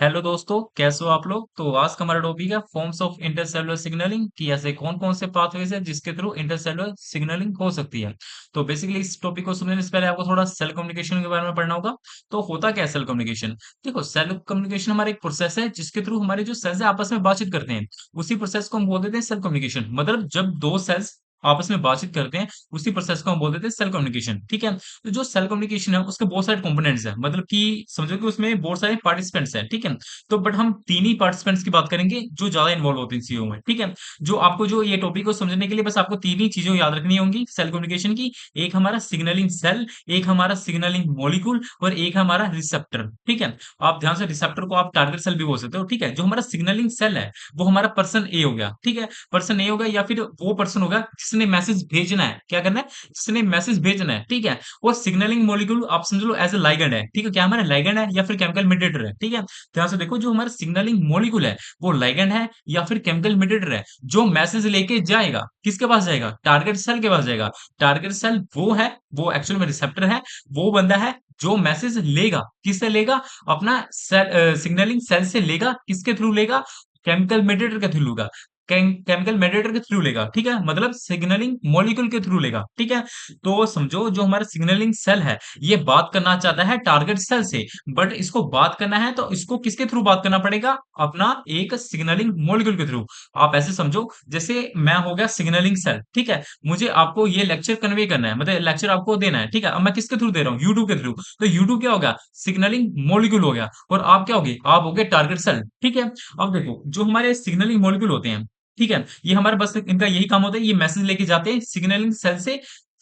Hello दोस्तों, कैसे हो आप लोग। तो आज का हमारा टॉपिक है फॉर्म्स ऑफ इंटरसेलुलर सिग्नलिंग कि ऐसे कौन कौन से पाथवेज है जिसके थ्रू इंटरसेलुलर सिग्नलिंग हो सकती है। तो बेसिकली इस टॉपिक को समझने से पहले आपको थोड़ा सेल कम्युनिकेशन के बारे में पढ़ना होगा। तो होता क्या है सेल कम्युनिकेशन। देखो, सेल कम्युनिकेशन हमारा एक प्रोसेस है जिसके थ्रू हमारे जो सेल्स है आपस में बातचीत करते हैं। उसी प्रोसेस को हम बोल देते हैं सेल कम्युनिकेशन। मतलब जब दो सेल्स आपस में बातचीत करते हैं, उसी प्रोसेस को हम बोल देते हैं सेल कम्युनिकेशन। ठीक है। तो जो सेल कम्युनिकेशन है उसके बहुत सारे कंपोनेंट्स हैं, मतलब कि समझो कि उसमें बहुत सारे पार्टिसिपेंट्स हैं। ठीक है। तो बट हम तीन ही पार्टिसिपेंट्स की बात करेंगे जो ज्यादा इन्वॉल्व होते हैं इन चीजों में। ठीक है। जो आपको जो ये टॉपिक को समझने के लिए बस आपको तीन ही चीजें याद रखनी होंगी सेल कम्युनिकेशन की। एक हमारा सिग्नलिंग सेल, एक हमारा सिग्नलिंग मॉलिक्यूल और एक हमारा रिसेप्टर। ठीक है। आप ध्यान से, रिसेप्टर को आप टारगेट सेल भी बोल सकते हो। ठीक है। जो हमारा सिग्नलिंग सेल है वो हमारा पर्सन ए हो गया। ठीक है। पर्सन ए होगा या फिर वो पर्सन होगा जिसने मैसेज भेजना है। क्या करना है, जिसने मैसेज भेजना है। ठीक है। और सिग्नलिंग मॉलिक्यूल आप समझ लो एज ए लाइगैंड है। ठीक है। क्या हमारा लाइगैंड है या फिर केमिकल मीडिएटर है। ठीक है। ध्यान से देखो, जो हमारा सिग्नलिंग मॉलिक्यूल है वो लाइगैंड है या फिर केमिकल मीडिएटर है जो मैसेज लेके जाएगा। किसके पास जाएगा, टारगेट सेल के पास जाएगा। टारगेट सेल वो है, वो एक्चुअल में रिसेप्टर है। वो बंदा है जो मैसेज लेगा। किससे लेगा, अपना सेल सिग्नलिंग सेल से लेगा। किसके थ्रू लेगा, केमिकल मीडिएटर के थ्रू लेगा। केमिकल मेडिएटर के थ्रू लेगा। ठीक है। मतलब सिग्नलिंग मॉलिक्यूल के थ्रू लेगा। ठीक है। तो समझो जो हमारा सिग्नलिंग सेल है ये बात करना चाहता है टारगेट सेल से। बट इसको बात करना है तो इसको किसके थ्रू बात करना पड़ेगा, अपना एक सिग्नलिंग मॉलिक्यूल के थ्रू। आप ऐसे समझो जैसे मैं हो गया सिग्नलिंग सेल। ठीक है। मुझे आपको ये लेक्चर कन्वे करना है, मतलब लेक्चर आपको देना है। ठीक है। अब मैं किसके थ्रू दे रहा हूँ, यूट्यूब के थ्रू। तो यूट्यूब क्या होगा, सिग्नलिंग मॉलिक्यूल हो गया। और आप क्या होगे, आप हो गए टारगेट सेल। ठीक है। अब देखो, जो हमारे सिग्नलिंग मॉलिक्यूल होते हैं, ठीक है, ये हमारे बस इनका यही काम होता है, ये मैसेज लेके जाते हैं सिग्नलिंग सेल से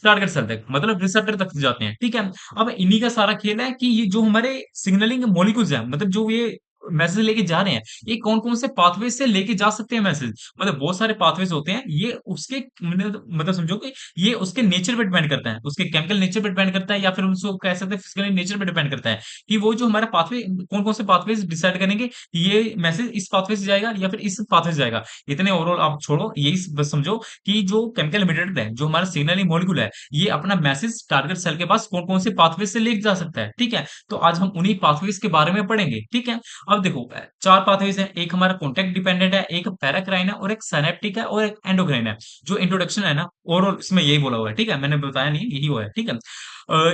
टारगेट सेल तक, मतलब रिसेप्टर तक जाते हैं। ठीक है। अब इन्हीं का सारा खेल है कि ये जो हमारे सिग्नलिंग मॉलिक्यूल्स हैं, मतलब जो ये मैसेज लेके जा रहे हैं, ये कौन कौन से पाथवे से लेके जा सकते हैं मैसेज। मतलब बहुत सारे पाथवेज होते हैं, ये उसके मतलब समझो कि ये उसके नेचर पे डिपेंड करता है, उसके केमिकल नेचर पे डिपेंड करता है, या फिर उसको कह सकते हैं फिजिकल नेचर पे डिपेंड करता है कि वो जो हमारा पाथवे, कौन कौन से पाथवेज डिसाइड करेंगे ये मैसेज इस पाथवे से जाएगा या फिर इस पाथवे से जाएगा। इतने ओवरऑल आप छोड़ो, यही बस समझो कि जो केमिकल मीडिएटर है, जो हमारा सिग्नलिंग मॉलिक्यूल है, ये अपना मैसेज टारगेट सेल के पास कौन कौन से पाथवे से ले जा सकता है। ठीक है। तो आज हम उन्हीं पाथवेज के बारे में पढ़ेंगे। ठीक है। अब देखो, चार पाथवेज हैं। एक हमारा कॉन्टेक्ट डिपेंडेंट है, एक पैराक्राइन है, और एक सिनेप्टिक है, और एक एंडोक्राइन है। जो इंट्रोडक्शन है ना, ओवरऑल इसमें यही बोला हुआ है। ठीक है। मैंने बताया नहीं, यही हुआ है। ठीक है।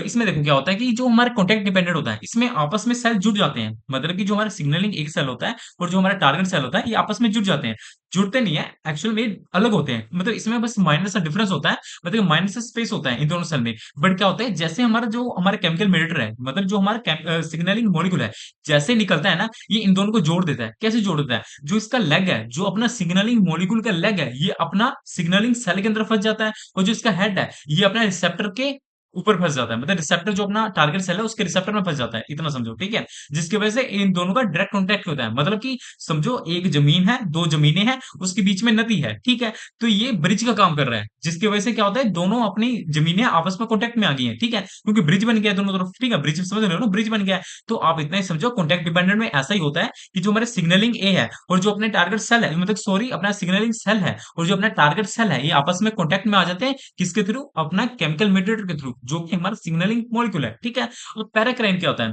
इसमें देखो क्या होता है कि जो हमारा कॉन्टेक्ट डिपेंडेंट होता है, इसमें आपस में सेल जुड़ जाते हैं। मतलब कि जो हमारा सिग्नलिंग एक सेल होता है और जो हमारा टारगेट सेल होता है, ये आपस में जुड़ जाते हैं। जुड़ते नहीं है, एक्चुअल में अलग होते हैं। मतलब इसमें बस माइनर सा डिफरेंस होता है, मतलब माइनर सा स्पेस होता है इन दोनों सेल में। बट क्या होता है, जैसे हमारा जो हमारा केमिकल मीडिएटर है, मतलब जो हमारा सिग्नलिंग मॉलिक्यूल है, जैसे निकलता है ना, ये इन दोनों को जोड़ देता है। कैसे जोड़ देता है, जो इसका लेग है, जो अपना सिग्नलिंग मॉलिक्यूल का लेग है, ये अपना सिग्नलिंग सेल के अंदर फंस जाता है। और जो इसका हेड है, ये अपना रिसेप्टर के ऊपर फंस जाता है। मतलब रिसेप्टर जो अपना टारगेट सेल है उसके रिसेप्टर में फंस जाता है, इतना समझो। ठीक है। जिसकी वजह से इन दोनों का डायरेक्ट कॉन्टैक्ट होता है। मतलब कि समझो एक जमीन है, दो जमीनें हैं, उसके बीच में नदी है। ठीक है। तो ये ब्रिज का काम कर रहा है, जिसकी वजह से क्या होता है, दोनों अपनी जमीनें आपस में कॉन्टैक्ट में आ गई हैं। ठीक है। क्योंकि ब्रिज बन गया है दोनों तरफ। ठीक है। ब्रिज समझ रहे हो ना, ब्रिज बन गया है। तो आप इतना ही समझो, कॉन्टैक्ट डिपेंडेंट में ऐसा ही होता है कि जो हमारे सिग्नलिंग ए है और जो अपने टारगेट सेल है, मतलब सॉरी अपना सिग्नलिंग सेल है और जो अपना टारगेट सेल है, ये आपस में कॉन्टैक्ट में आ जाते हैं। किसके थ्रू, अपना केमिकल मीडिएटर के थ्रू, जो कि हमारा सिग्नलिंग मॉलिक्यूल है। ठीक है। और पैराक्राइन क्या होता है,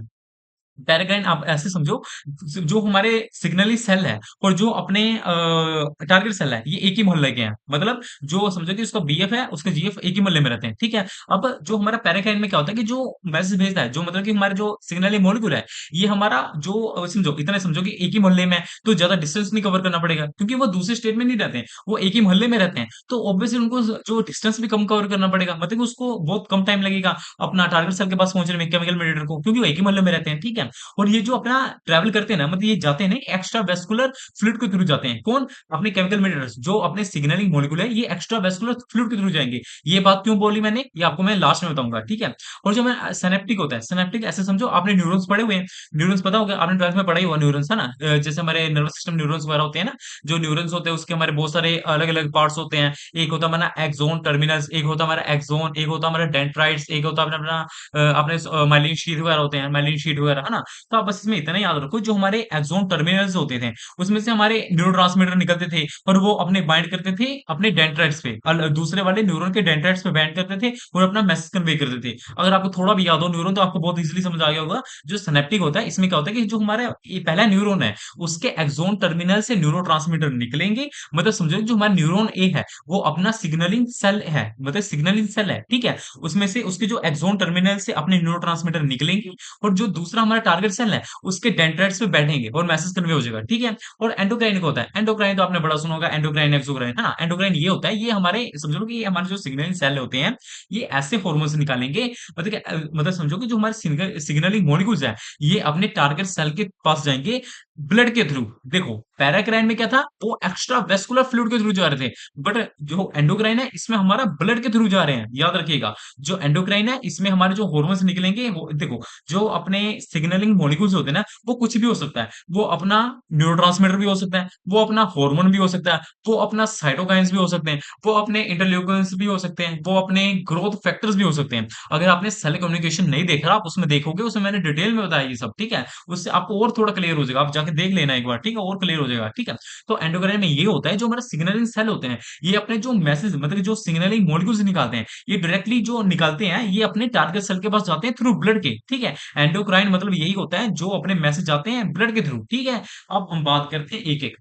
पैराग्राइन आप ऐसे समझो, जो हमारे सिग्नली सेल है और जो अपने टारगेट सेल है, ये एक ही मोहल्ले के हैं। मतलब जो समझो कि उसका बीएफ है, उसका जीएफ एक ही मोहल्ले में रहते हैं। ठीक है। अब जो हमारा पैराग्राइन में क्या होता है कि जो मैसेज भेजता है, जो मतलब कि हमारे जो सिग्नली मॉलिक्यूल है, ये हमारा जो समझो इतना समझो कि एक ही मोहल्ले में है, तो ज्यादा डिस्टेंस नहीं कवर करना पड़ेगा, क्योंकि वो दूसरे स्टेट में नहीं रहते हैं, वो एक ही मोहल्ले में रहते हैं। तो ऑब्वियसली उनको जो डिस्टेंस भी कम कवर करना पड़ेगा, मतलब कि उसको बहुत कम टाइम लगेगा अपना टारगेट सेल के पास पहुंचने में, केमिकल मीडिएटर को, क्योंकि वो एक ही मोहल्ले में रहते हैं। ठीक है। और ये जो अपना ट्रैवल करते हैं ना, मतलब ये जाते हैं ना एक्स्ट्रा वेस्कुलर फ्लूइड के थ्रू जाते हैं। कौन, अपने केमिकल मीडिएटर्स, जो अपने सिग्नलिंग मॉलिक्यूल है, ये एक्स्ट्रा वेस्कुलर फ्लूइड के थ्रू जाएंगे। ये बात क्यों बोली मैंने, ये आपको मैं लास्ट में बताऊंगा। ठीक है। और जो मैं सिनेप्टिक होता है, सिनेप्टिक ऐसे समझो, आपने न्यूरॉन्स पढ़े हुए हैं। न्यूरॉन्स पता होगा, आपने 12th में पढ़ा ही हुआ न्यूरॉन्स, है ना। जैसे हमारे नर्वस सिस्टम न्यूरॉन्स वगैरह होते हैं ना, जो न्यूरॉन्स होते हैं उसके हमारे बहुत सारे अलग अलग पार्ट्स होते हैं। एक होता है हमारा एक्सोन टर्मिनस, एक होता है हमारा एक्सोन, एक होता है हमारा डेंड्राइट्स, एक होता है अपना अपना अपने माइलिन शीथ वगैरह होते हैं, माइलिन शीट वगैरह, है ना? तो आप बस इसमें इतना याद रखो, जो हमारे एक्सोन टर्मिनल्स होते थे, उसमें से हमारे न्यूरोट्रांसमीटर निकलते थे और वो अपने बाइंड करते थे अपने डेंड्राइट्स पे, दूसरे वाले न्यूरॉन के डेंड्राइट्स पे बाइंड करते थे और अपना मैसेज कन्वे करते थे। अगर आपको थोड़ा भी याद हो न्यूरॉन, तो आपको बहुत इजीली समझ आ गया होगा। जो सिनेप्टिक होता है, इसमें क्या होता है कि जो हमारा ये पहला न्यूरॉन है, उसके एक्सोन टर्मिनल से न्यूरोट्रांसमीटर निकलेंगे। मतलब समझो जो हमारा न्यूरॉन ए है, वो अपना सिग्नलिंग सेल है, मतलब सिग्नलिंग सेल है, ठीक है? उसमें से उसके जो एक्सोन टर्मिनल से अपने न्यूरोट्रांसमीटर निकलेंगे और जो दूसरा हमारा टारगेट सेल है, उसके डेंड्राइट्स पे बैठेंगे और मैसेज कन्वे हो जाएगा, ठीक है? और एंडोक्राइन क्या होता है? एंडोक्राइन तो आपने बड़ा सुना होगा, एंडोक्राइन, एक्सोक्राइन, है ना? एंडोक्राइन ये होता है, ये हमारे समझ लो कि ये हमारे जो सिग्नलिंग सेल होते हैं, ये ऐसे हार्मोन्स निकालेंगे, मतलब कि मतलब समझो कि जो हमारे सिग्नलिंग मॉलिक्यूल्स है, ये अपने टारगेट सेल के पास जाएंगे ब्लड के थ्रू। देखो पैराक्राइन में क्या था, वो एक्स्ट्रा वेस्कुलर फ्लूइड के थ्रू जा रहे थे, बट जो एंडोक्राइन है, इसमें हमारा ब्लड के थ्रू जा रहे हैं, याद रखिएगा। जो एंडोक्राइन है, इसमें हमारे जो हार्मोन्स निकलेंगे, वो देखो जो अपने सिग्नलिंग मॉलिक्यूल्स होते हैं ना, वो कुछ भी हो सकता है। वो अपना न्यूरोट्रांसमीटर भी हो सकता है, वो अपना हार्मोन भी हो सकता है, वो अपना साइटोकाइन्स भी हो सकते हैं, वो अपने इंटरल्यूकिन्स भी हो सकते हैं, वो अपने ग्रोथ फैक्टर्स भी हो सकते हैं। अगर आपने सेल कम्युनिकेशन नहीं देखा, आप उसमें देखोगे, उसमें मैंने डिटेल में बताया ये सब, ठीक है? उससे आपको और थोड़ा क्लियर हो जाएगा, आप जाके देख लेना एक बार, ठीक है? और क्लियर हो जाएगा, ठीक है? तो एंडोक्राइन में ये होता है, जो हमारा सिग्नलिंग सेल होते हैं, ये अपने जो मैसेज, मतलब जो सिग्नलिंग मॉलिक्यूल्स निकालते हैं, ये डायरेक्टली जो निकालते हैं, ये अपने टारगेट सेल के पास जाते हैं थ्रू ब्लड के, ठीक है? एंडोक्राइन मतलब यही होता है, जो अपने मैसेज जाते हैं ब्लड के थ्रू, ठीक है? अब हम बात करते हैं एक एक।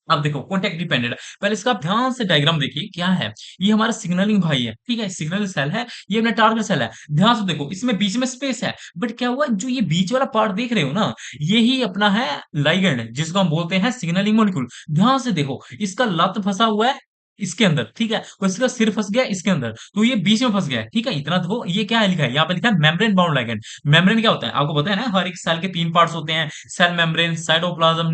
अब देखो कॉन्टैक्ट डिपेंडेंट, पहले इसका आप ध्यान से डायग्राम देखिए क्या है। ये हमारा सिग्नलिंग भाई है, ठीक है? सिग्नल सेल है, ये अपना टारगेट सेल है। ध्यान से देखो, इसमें बीच में स्पेस है, बट क्या हुआ, जो ये बीच वाला पार्ट देख रहे हो ना, यही अपना है लिगैंड, जिसको हम बोलते हैं सिग्नलिंग मॉलिक्यूल। ध्यान से देखो, इसका लत फंसा हुआ है इसके अंदर, ठीक है? और इसका सिर फंस गया इसके अंदर, तो ये बीच में फंस गया है, ठीक है? इतना देखो, ये क्या है लिखा है, यहाँ पे लिखा है मेम्ब्रेन बाउंड लिगैंड। मेम्ब्रेन क्या होता है, आपको पता है ना? हर एक सेल के 3 पार्ट्स होते हैं, सेल मेम्ब्रेन, साइटोप्लाज्म,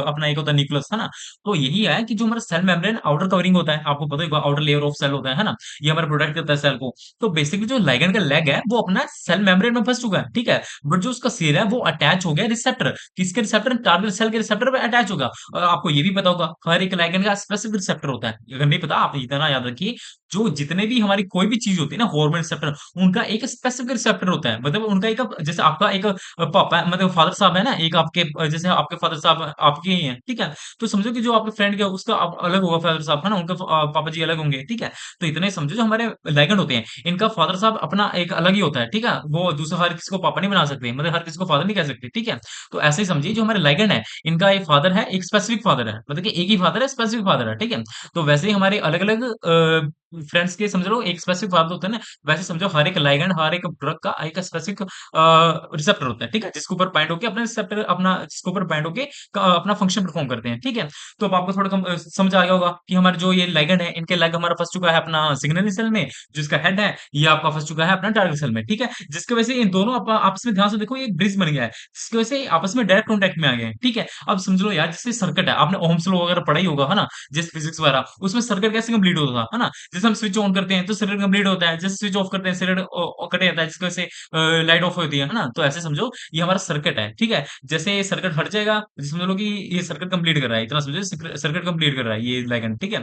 अपना एक होता है न्यूक्लियस, है ना? तो यही है कि जो हमारा सेल मेम्ब्रेन आउटर कवरिंग होता है, आपको पता होगा, आउटर लेयर ऑफ सेल होता है ना? ये हमारा प्रोटेक्ट करता है सेल को। तो बेसिकली जो लिगैंड का लेग है, वो अपना सेल मेम्ब्रेन में फंस चुका है, ठीक है? बट जो उसका सिर है, वो अटैच हो गया रिसेप्टर, किसके रिसेप्टर? टारगेट सेल के रिसेप्टर पे अटैच होगा। और आपको ये भी पता होगा, हर एक लिगैंड का स्पेसिफिक रिसेप्टर होता है। अगर नहीं पता, आप इतना याद रखिए, जो जितने भी हमारी कोई भी चीज होती है ना, हार्मोन रिसेप्टर, उनका एक स्पेसिफिक रिसेप्टर होता है। मतलब उनका एक, जैसे आपका एक पापा, मतलब फादर साहब है ना, एक आपके जैसे आपके फादर साहब आपके ही हैं, ठीक है? तो समझो कि जो आपके फ्रेंड का, उसका अलग होगा फादर साहब, है ना? उनका पापा जी अलग होंगे, ठीक है? तो इतने ही समझो, जो हमारे लिगैंड होते हैं, इनका फादर साहब अपना एक अलग ही होता है, ठीक है? वो दूसरा हर किसी को पापा नहीं बना सकते, मतलब हर किसी को फादर नहीं कह सकते, ठीक है? तो ऐसे ही समझिए, जो हमारे लिगैंड है, इनका एक फादर है, एक स्पेसिफिक फादर है, मतलब कि एक ही फादर है, स्पेसिफिक फादर है, ठीक है? तो वैसे ही हमारे अलग अलग फ्रेंड्स के समझ लो एक स्पेसिफिक फादर होता है ना, वैसे समझो हर एक लिगैंड, हर एक ड्रग का एक स्पेसिफिक रिसेप्टर होता है, ठीक है? जिसके ऊपर बाइंड होके अपना रिसेप्टर, अपना जिसके ऊपर बाइंड होके अपना फंक्शन परफॉर्म करते हैं, ठीक है? तो अब आपको थोड़ा समझ आ गया होगा कि हमारे जो ये लिगैंड है, इनके लेग हमारा फंस चुका है अपना सिग्नलिंग सेल में, जिसका हेड है, ये आपका फंस चुका है अपना टारगेट सेल में, ठीक है? जिसकी वजह से इन दोनों आपस में, ध्यान से देखो, ये एक ब्रिज बन गया है, जिसकी वजह से आपस में डायरेक्ट कॉन्टैक्ट में आ गए हैं, ठीक है? अब समझ लो यार, जैसे सर्किट है, आपने ओहम्स लॉ वगैरह पढ़ा ही होगा, है ना? जैसे फिजिक्स वगैरह, उसमें सर्किट कैसे कंप्लीट होता था, है ना? जैसे हम स्विच ऑन करते हैं, तो सर्किट कंप्लीट होता है, जैसे स्विच ऑफ करते हैं, सर्किट कट जाता है, जिसकी वजह से लाइट ऑफ होती है ना? तो ऐसे समझो, ये हमारा सर्किट है, ठीक है? जैसे ये सर्किट हट जाएगा, जैसे समझ लो कि ये सर्किट कंप्लीट कर रहा है, इतना समझो, सर्किट कंप्लीट कर रहा है ये लाइगन, ठीक है?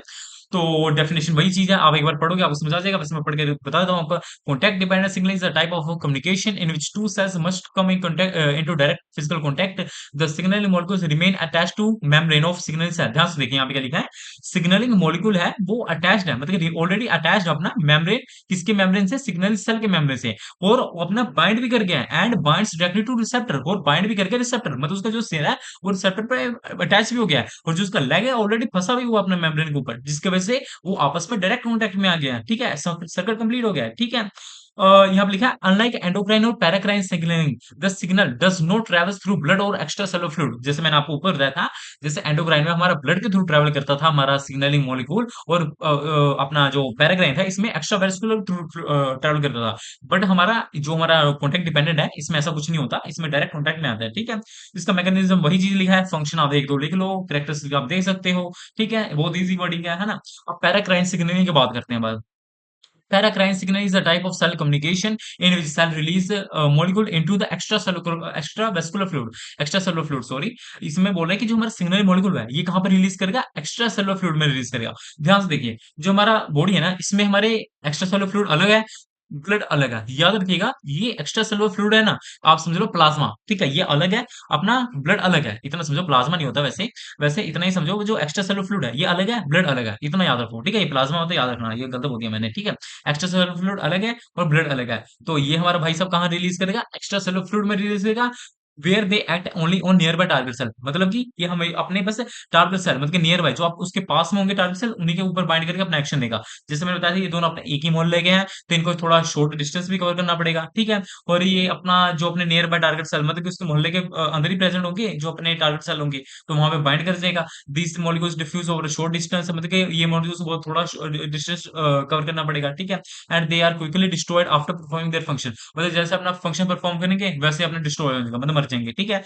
तो डेफिनेशन वही चीज है, आप एक बार पढ़ोगे, आपको समझ आ जाएगा। वैसे मैं पढ़ के बता देता हूँ आपको। Contact dependent signalling is a type of communication in which two cells must come in contact into direct physical contact. The signalling molecules remain attached to membrane of signalling cell. ध्यान से देखिए, यहाँ पे क्या लिखा है, सिग्नलिंग मॉलिक्यूल है, वो अटैच्ड है, मतलब कि ऑलरेडी अटैच्ड है अपना मेम्ब्रेन, किसके मेम्ब्रेन से? सिग्नलिंग सेल के मेम्ब्रेन से, और वो अपना बाइंड भी कर गया है, and binds directly two receptor, और बाइंड भी करके रिसेप्टर, मतलब उसका जो सिर है, वो रिसेप्टर पे अटैच भी हो गया है, और जो उसका लेग है, ऑलरेडी फंसा भी हुआ अपने मेम्ब्रेन के ऊपर, जिसकी वजह से वो आपस में डायरेक्ट कॉन्टैक्ट में आ गया है, ठीक है? सर्किट कंप्लीट हो गया है, ठीक है? यहाँ पे लिखा है, अनलाइक एंडोक्राइन और paracrine signalling, the signal does not travel through blood और एक्स्ट्रा सेलुलर फ्लूइड। जैसे मैंने आपको ऊपर बताया था, जैसे एंडोक्राइन में हमारा ब्लड के थ्रू ट्रेवल करता था हमारा सिग्नलिंग मॉलिक्यूल, और अपना जो पैराक्राइन था, इसमें एक्स्ट्रा वेस्कुलर ट्रेवल करता था। बट हमारा कॉन्टैक्ट डिपेंडेंट है, इसमें ऐसा कुछ नहीं होता, इसमें डायरेक्ट कॉन्टैक्ट में आता है, ठीक है? इसका मैकेनिज्म वही चीज लिखा है, फंक्शन आप एक दो लिख लो, कैरेक्टरिस्टिक आप देख सकते हो, ठीक है? बहुत इजी वर्डिंग है ना? अब पैराक्राइन सिग्नलिंग की बात करते हैं बात। Paracrine signal is a type of cell communication in which cell release molecule into the extravascular fluid, extracellular fluid, sorry। इसमें बोल रहा है कि जो हमारा सिग्नल मॉलिक्यूल है, ये कहाँ पर रिलीज करेगा? एक्स्ट्रा सेलुलर फ्लूइड में रिलीज करेगा। ध्यान से देखिए, जो हमारा बॉडी है ना, इसमें हमारे एक्स्ट्रा सेलुलर फ्लूइड अलग है, ब्लड अलग है। याद रखिएगा ये एक्स्ट्रा सेलुलर फ्लूइड है ना, आप समझ लो प्लाज्मा, ठीक है? ये अलग है, अपना ब्लड अलग है। इतना समझो, प्लाज्मा नहीं होता वैसे, वैसे इतना ही समझो, वो जो एक्स्ट्रा सेलुलर फ्लूइड है, ये अलग है, ब्लड अलग है। इतना याद रखो, ठीक है? ये प्लाज्मा होता है, याद रखना, ये गलत बोल दिया मैंने, ठीक है? एक्स्ट्रा सेलुलर फ्लूइड अलग है और ब्लड अलग है। तो ये हमारा भाई साहब कहाँ रिलीज़ करेगा? एक्स्ट्रा सेलुलर फ्लूइड में रिलीज़ करेगा, where they act only on nearby target cell. मतलब कि ये हमें अपने बस टारगेट सेल, मतलब कि नियर बाय जो आप उसके पास में होंगे टारगेट सेल, उन्हीं के ऊपर बाइंड करके अपना एक्शन देगा। जैसे मैंने बताया था, ये दोनों अपने एक ही मोहल्ले के हैं, तो इनको थोड़ा शॉर्ट डिस्टेंस भी कवर करना पड़ेगा, ठीक है? और ये अपना जो अपने नियर बाय टारगेट सेल, मतलब कि उसके मोहल्ले के अंदर ही प्रेजेंट होंगे जो अपने टारगेट सेल होंगे, तो वहां पे बाइंड कर जाएगा। These molecules diffuse over short distance, मतलब कि ये मॉलिक्यूल्स बहुत थोड़ा डिस्टेंस कवर करना पड़ेगा, ठीक है? And they are quickly destroyed after performing their function, मतलब जैसे अपना फंक्शन परफॉर्म करेंगे वैसे अपने डिस्ट्रॉय हो जाएगा, मतलब मर जाएंगे, ठीक है?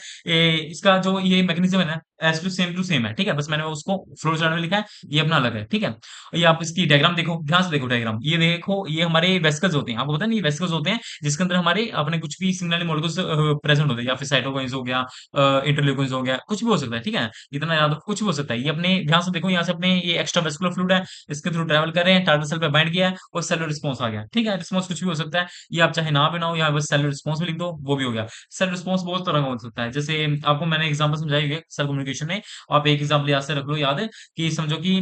इसका जो ये मैकेनिज्म है ना, एज टू सेम है, ठीक है? बस मैंने उसको फ्लो चार्ट में लिखा है, ये अपना अलग है, ठीक है? ये आप इसकी डायग्राम देखो, ध्यान से देखो डायग्राम, ये देखो, ये हमारे वेसिकल्स होते हैं, आपको पता नहीं, ये वेसिकल्स होते हैं जिसके अंदर हमारे अपने कुछ भी सिग्नल मॉलिक्यूल्स प्रेजेंट होते हैं, या फिर साइटोकाइंस हो गया, इंटरल्यूकिन्स हो गया, कुछ भी हो सकता है, ठीक है? इतना याद रखो, कुछ भी हो सकता है। ये अपने ध्यान से देखो, यहाँ से अपने ये एक्स्ट्रा वेस्कुलर फ्लूइड है, इसके थ्रू ट्रैवल कर रहे हैं, टारगेट सेल पे बाइंड किया है और सेलुलर रिस्पॉन्स आ गया, ठीक है? रिस्पॉन्स कुछ भी हो सकता है, ये आप चाहे ना भी ना हो, यहाँ बस सेलुलर रिस्पॉन्स भी लिख दो, वो भी हो गया। सेल्फ रिस्पॉन्स बहुत तरह का हो सकता है, जैसे आपको मैंने एग्जांपल समझाई है सेल्फ कम्युनिकेशन में। आप एक एग्जांपल याद से रख लो, याद है कि समझो कि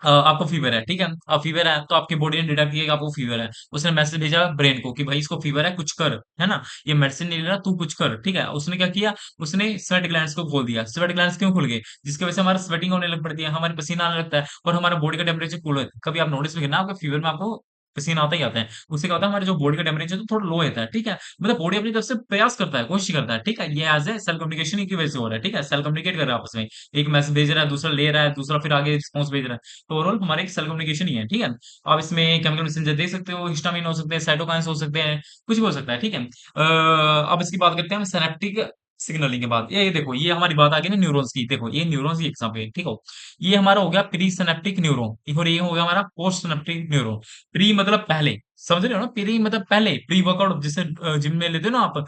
आपको फीवर है, ठीक है? अब फीवर है तो आपकी बॉडी ने डिटेक्ट किया कि आपको फीवर है, उसने मैसेज भेजा ब्रेन को कि भाई इसको फीवर है, कुछ कर, है ना? ये मेडिसिन नहीं ले रहा, तू कुछ कर, ठीक है? उसने क्या किया, उसने स्वेट ग्लैंड्स को खोल दिया। स्वेट ग्लैंड्स क्यों खुल गए? जिसकी वजह से हमारा स्वेटिंग होने लग पड़ती है, हमारे पसीना आने लगता है और हमारा बॉडी का टेम्परेचर कूल होता है। कभी आप नोटिस भी करना, आपके फीवर में आपको पसीना आता ही आता है, उससे क्या होता है, हमारे जो बॉडी का टेम्परेचर तो थोड़ा लो होता है, ठीक है? मतलब बॉडी अपनी तरफ से प्रयास करता है, कोशिश करता है, ठीक है? ये एज ए सेल कम्युनिकेशन की वजह से हो रहा है, ठीक है? सेल कम्युनिकेट कर रहा है आपस में, एक मैसेज भेज रहा है, दूसरा ले रहा है, दूसरा फिर आगे रिस्पॉन्स भेज रहा है। तो ओवरऑल हमारे एक सेल कम्युनिकेशन ही है, ठीक है? आप इसमें केमिकल मैसेंजर दे सकते हो, हिस्टामिन हो सकते हैं, साइटोकाइंस हो सकते हैं, कुछ भी हो सकता है, ठीक है? अब इसकी बात करते हैं हम सिनेप्टिक सिग्नलिंग के बाद। ये देखो, ये हमारी बात आ गई ना न्यूरॉन्स की, देखो ये न्यूरॉन्स की एग्जांपल है, ठीक हो? ये हमारा हो गया प्री सिनेप्टिक न्यूरॉन और ये हो गया हमारा पोस्ट सिनेप्टिक न्यूरॉन। प्री मतलब पहले, समझ रहे हो ना? प्री मतलब पहले, प्री वर्कआउट जिसे जिम में लेते हो ना आप,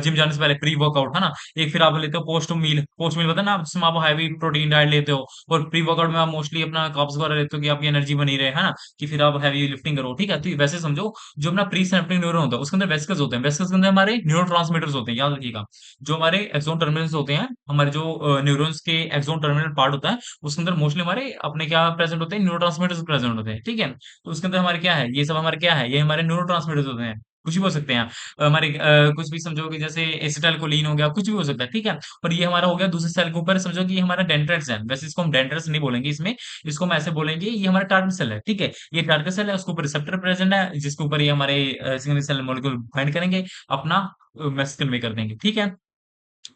जिम जाने से पहले प्री वर्कआउट, है ना? एक फिर आप लेते हो पोस्ट मील पता है ना, आप जिसमें आप हैवी प्रोटीन डाइट लेते हो, और प्री वर्कआउट में आप मोस्टली अपना कार्ब्स वगैरह लेते हो कि आपकी एनर्जी बनी रहे, है ना? कि फिर आप हैवी लिफ्टिंग करो, ठीक है? तो वैसे समझो, जो अपना प्री सिनेप्टिक न्यूरॉन होता है उसके अंदर वेसिकल्स होते हैं, वेसिकल्स के अंदर हमारे न्यूरोट्रांसमीटर्स होते हैं, याद रखिएगा। जो हमारे एक्सोन टर्मिनल्स होते हैं, हमारे जो न्यूरॉन्स के एक्सोन टर्मिनल पार्ट होता है, उसके अंदर मोस्टली हमारे अपने क्या प्रेजेंट होते हैं, न्यूरोट्रांसमीटर्स प्रेजेंट होते हैं, ठीक है? तो उसके अंदर हमारे क्या है, ये सब हमारे क्या है, ये हमारे न्यूरोट्रांसमीटर्स होते हैं। कुछ भी हो सकते हैं, हमारे कुछ भी समझो कि जैसे एसिटाइलकोलिन हो गया, कुछ भी हो सकता है, ठीक है? और ये हमारा हो गया दूसरे सेल के ऊपर, समझो कि ये हमारा डेंड्राइट्स है, वैसे इसको हम डेंड्राइट्स नहीं बोलेंगे इसमें, इसको हम ऐसे बोलेंगे, ये हमारा टारगेट सेल है, ठीक है? ये टारगेट सेल है, उसके ऊपर रिसेप्टर प्रेजेंट है, जिसके ऊपर ये हमारे सिग्नल सेल मॉलिक्यूल बाइंड करेंगे, अपना मैसेज कन्वे कर देंगे, ठीक है?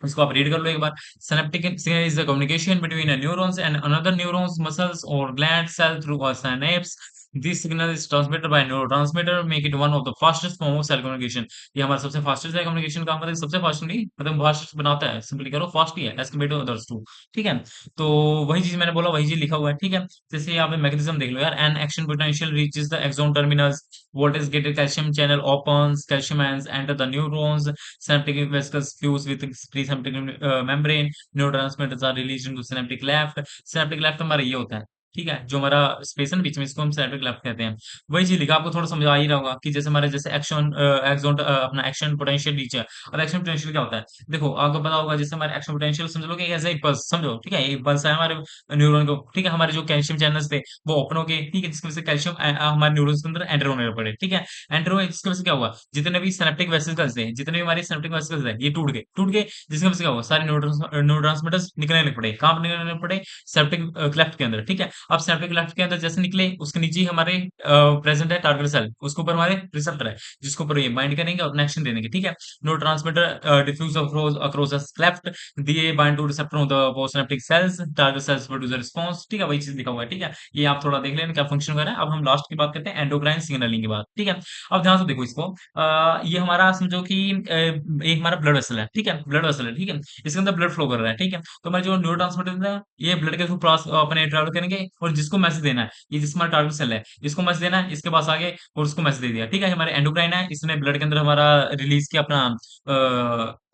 इसको आप रीड कर लो एक बार। Synaptic signal is the communication between a neurons and another neurons, muscles or gland cell through a synapse. This signal is transmitted by neurotransmitter, make it one of the fastest form of cell communication. ये हमारा सबसे fastest है communication का, मतलब सबसे fast नहीं, मतलब fast बनाता है, सिंपली करो फास्ट ही है as compare to others too, ठीक है? तो वही चीज मैंने बोला, वही चीज लिखा हुआ है, ठीक है? जैसे यहाँ पे मैग्नेटिज्म देख लो यार, an action potential reaches the axon terminus, voltage gated calcium channel opens, calcium ions enter the neurons, synaptic vesicles fuse with presynaptic membrane, neurotransmitters are released into synaptic left. synaptic left हमारा ये होता है, ठीक है? जो हमारा space है ना बीच में, इसको हम synaptic left कहते हैं। वही चीज लिखा, आपको थोड़ा समझ आ ही रहा होगा कि जैसे हमारे जैसे एक्शन एक्सोन अपना एक्शन पोटेंशियल रीच है। अब एक्शन पोटेंशियल क्या होता है, देखो आपको पता होगा, जैसे हमारे एक्शन पोटेंशियल समझ लो कि ऐसे एक पल्स समझो, ठीक है? एक पल्स है हमारे न्यूरॉन को, ठीक है? हमारे जो कैल्शियम चैनल्स थे वो ओपन हो गए, ठीक है? जिसकी वजह से कैल्शियम हमारे न्यूरॉन्स के अंदर एंटर होने लग पड़े, ठीक है? एंटर हुए, जिसकी वजह से क्या हुआ, जितने भी सिनेप्टिक वेसिकल्स थे, जितने भी हमारे सिनेप्टिक वेसिकल्स थे, ये टूट गए, जिसकी वजह से क्या हुआ, सारे न्यूरोट्रांसमीटर्स निकलने लग पड़े। कहाँ पे निकलने लग पड़े? सेप्टिक क्लेफ्ट के अंदर, ठीक है? अब सेप्टिक क्लेफ्ट के अंदर जैसे निकले, उसके नीचे ही हमारे प्रेजेंट है टारगेट सेल, उसके ऊपर हमारे रिसेप्टर है, जिसके ऊपर ये बाइंड करेंगे और कनेक्शन दे देंगे, ठीक है? Neurotransmitter diffuse across the cleft, they bind to receptor of the postsynaptic cells, target cells produce response, ठीक है? वही चीज लिखा हुआ है, ठीक है? ये आप थोड़ा देख लेना क्या फंक्शन कर रहा है। अब हम लास्ट की बात करते हैं, एंडोक्राइन सिग्नलिंग की बात, ठीक है? अब ध्यान से देखो इसको, ये हमारा समझो कि एक हमारा ब्लड वेसल है, ठीक है? ब्लड वेसल है, ठीक है? इसके अंदर ब्लड फ्लो कर रहा है, ठीक है? तो हमारे जो न्यूरोट्रांसमीटर है, ये ब्लड के थ्रू अपने ट्रैवल करेंगे, और जिसको मैसेज देना है, ये जिसका हमारा टारगेट सेल है, इसको मैसेज देना है, इसके पास आगे और उसको मैसेज दे दिया, ठीक है? हमारे एंडोक्राइन है, इसने ब्लड के अंदर हमारा रिलीज किया अपना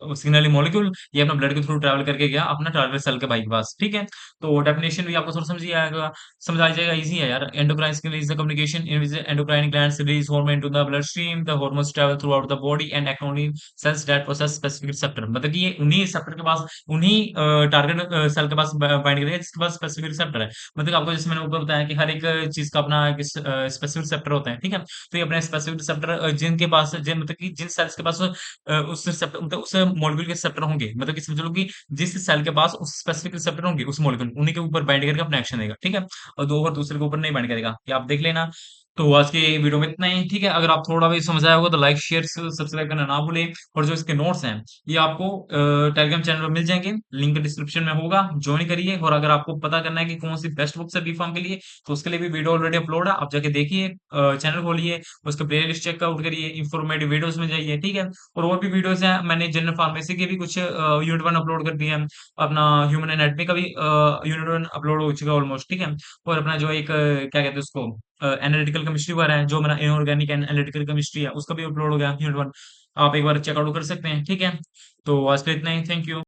सिग्नलिंग मॉलिक्यूल ये अपना ब्लड के थ्रू ट्रैवल करके गया अपना टारगेट सेल के भाई के पास, ठीक है। तो डेफिनेशन भी आपको थोड़ा समझ ही आएगा, समझ आ जाएगा, इजी है यार। Endocrine signal is the communication in which endocrine glands release hormone to the blood stream, the hormones travel throughout the body and act only cells that possess specific receptor, मतलब कि ये उन्हीं receptor के पास, उन्हीं target cell के पास bind करेगा जिसके पास specific receptor है। मतलब आपको जैसे मैंने ऊपर बताया कि हर एक चीज का अपना एक स्पेसिफिक रिसेप्टर होता है, ठीक है। तो ये अपने स्पेसिफिक रिसेप्टर जिनके पास जिन मतलब कि जिन सेल्स के पास उस रिसेप्टर मतलब उस मॉलिक्यूल के रिसेप्टर होंगे, मतलब कि समझ लो कि जिस सेल के पास उस स्पेसिफिक रिसेप्टर होंगे उस मॉलिक्यूल, उन्हीं के ऊपर बाइंड करके अपना एक्शन देगा, ठीक है। और दो और दूसरे के ऊपर नहीं बाइंड करेगा, ये आप देख लेना। तो आज की वीडियो में इतना ही, ठीक है। अगर आप थोड़ा भी समझ आया होगा तो लाइक शेयर सब्सक्राइब करना ना भूलें। और जो इसके नोट्स हैं ये आपको टेलीग्राम चैनल पर मिल जाएंगे, लिंक डिस्क्रिप्शन में होगा, ज्वाइन करिए। और अगर आपको पता करना है कि कौन सी बेस्ट बुक्स है बी फार्म के लिए, तो उसके लिए भी वीडियो ऑलरेडी अपलोड है, आप जाके देखिए, चैनल खोलिए, उसके प्ले लिस्ट चेकआउट करिए, इंफॉर्मेटिव वीडियोस में जाइए, ठीक है। और भी वीडियोस हैं, मैंने जनरल फार्मेसी के भी कुछ यूनिट वन अपलोड कर दिए हैं, अपना ह्यूमन एनाटॉमी का भी यूनिट वन अपलोड हो चुका है ऑलमोस्ट, ठीक है। और अपना जो एक क्या कहते हैं उसको, एनालिटिकल केमिस्ट्री वाला है, जो मेरा इनऑर्गेनिक एंड एनालिटिकल केमिस्ट्री है, उसका भी अपलोड हो गया यूनिट वन, आप एक बार चेकआउट कर सकते हैं, ठीक है। तो आज के लिए इतना ही, थैंक यू।